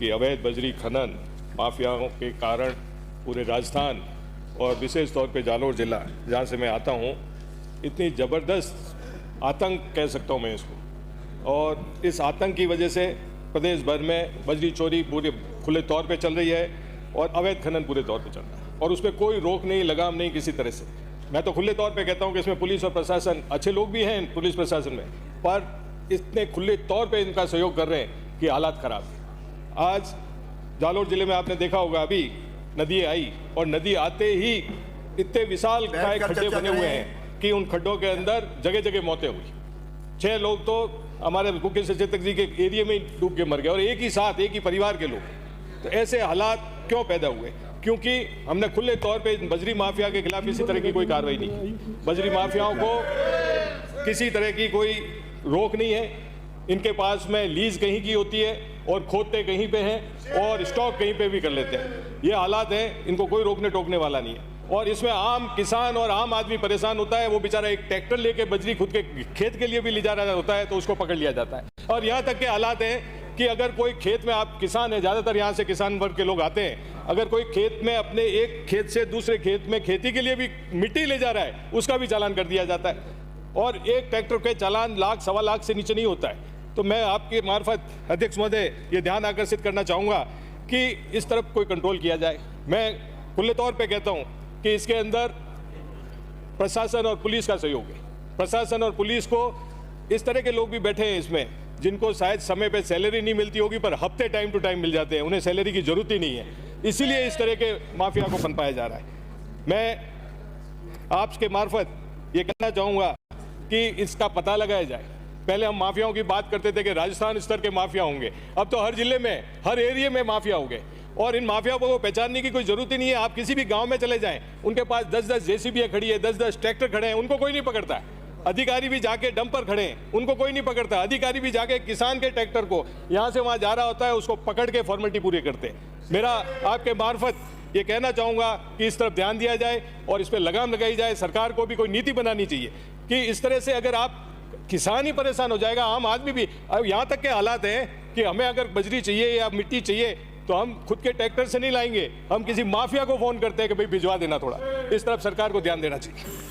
कि अवैध बजरी खनन माफियाओं के कारण पूरे राजस्थान और विशेष तौर पे जालोर जिला जहाँ से मैं आता हूँ, इतनी ज़बरदस्त आतंक कह सकता हूँ मैं इसको, और इस आतंक की वजह से प्रदेश भर में बजरी चोरी पूरे खुले तौर पे चल रही है और अवैध खनन पूरे तौर पे चल रहा है और उस पर कोई रोक नहीं, लगाम नहीं किसी तरह से। मैं तो खुले तौर पे कहता हूँ कि इसमें पुलिस और प्रशासन, अच्छे लोग भी हैं पुलिस प्रशासन में, पर इतने खुले तौर पे इनका सहयोग कर रहे हैं कि हालात खराब है। आज जालोर जिले में आपने देखा होगा, अभी नदी आई और नदी आते ही इतने विशाल खड्डे बने हुए हैं कि उन खड्डों के अंदर जगह जगह मौतें हुई। 6 लोग तो हमारे मुख्य सचेतक जी के एरिया में ही डूब के मर गए, और एक ही साथ एक ही परिवार के लोग। तो ऐसे हालात क्यों पैदा हुए? क्योंकि हमने खुले तौर पे बजरी माफिया के खिलाफ किसी तरह की कोई कार्रवाई नहीं की। बजरी माफियाओं को किसी तरह की कोई रोक नहीं है। इनके पास में लीज कहीं की होती है और खोदते कहीं पे हैं और स्टॉक कहीं पे भी कर लेते हैं। ये हालात हैं, इनको कोई रोकने टोकने वाला नहीं है। और इसमें आम किसान और आम आदमी परेशान होता है। वो बेचारा एक ट्रैक्टर लेके बजरी खुद के खेत के लिए भी ले जा रहा होता है तो उसको पकड़ लिया जाता है। और यहाँ तक के हालात हैं कि अगर कोई खेत में, आप किसान हैं, ज़्यादातर यहाँ से किसान वर्ग के लोग आते हैं, अगर कोई खेत में अपने एक खेत से दूसरे खेत में खेती के लिए भी मिट्टी ले जा रहा है, उसका भी चालान कर दिया जाता है। और एक ट्रैक्टर के चालान 1,00,000 सवा लाख से नीचे नहीं होता है। तो मैं आपके मार्फत अध्यक्ष महोदय ये ध्यान आकर्षित करना चाहूँगा कि इस तरफ कोई कंट्रोल किया जाए। मैं खुले तौर पे कहता हूँ कि इसके अंदर प्रशासन और पुलिस का सहयोग है। प्रशासन और पुलिस को, इस तरह के लोग भी बैठे हैं इसमें जिनको शायद समय पे सैलरी नहीं मिलती होगी, पर हफ्ते टाइम टू टाइम मिल जाते हैं, उन्हें सैलरी की जरूरत ही नहीं है, इसीलिए इस तरह के माफिया को पनपाया जा रहा है। मैं आपके मार्फत ये कहना चाहूँगा कि इसका पता लगाया जाए। पहले हम माफियाओं की बात करते थे कि राजस्थान स्तर के माफिया होंगे, अब तो हर जिले में, हर एरिया में माफिया हो गए। और इन माफियाओं को पहचानने की कोई जरूरत ही नहीं है। आप किसी भी गांव में चले जाएं, उनके पास 10-10 जेसीबी खड़ी है, 10-10 ट्रैक्टर खड़े हैं, उनको कोई नहीं पकड़ता है। अधिकारी भी जाके डंपर खड़े हैं, उनको कोई नहीं पकड़ता। अधिकारी भी जाके किसान के ट्रैक्टर को यहाँ से वहाँ जा रहा होता है, उसको पकड़ के फॉर्मेलिटी पूरी करते हैं। मेरा आपके मार्फत ये कहना चाहूँगा कि इस तरफ ध्यान दिया जाए और इस पर लगाम लगाई जाए। सरकार को भी कोई नीति बनानी चाहिए कि इस तरह से अगर आप, किसान ही परेशान हो जाएगा, आम आदमी भी। अब यहाँ तक के हालात हैं कि हमें अगर बजरी चाहिए या मिट्टी चाहिए तो हम खुद के ट्रैक्टर से नहीं लाएंगे, हम किसी माफिया को फोन करते हैं कि भाई भिजवा देना थोड़ा। इस तरफ सरकार को ध्यान देना चाहिए।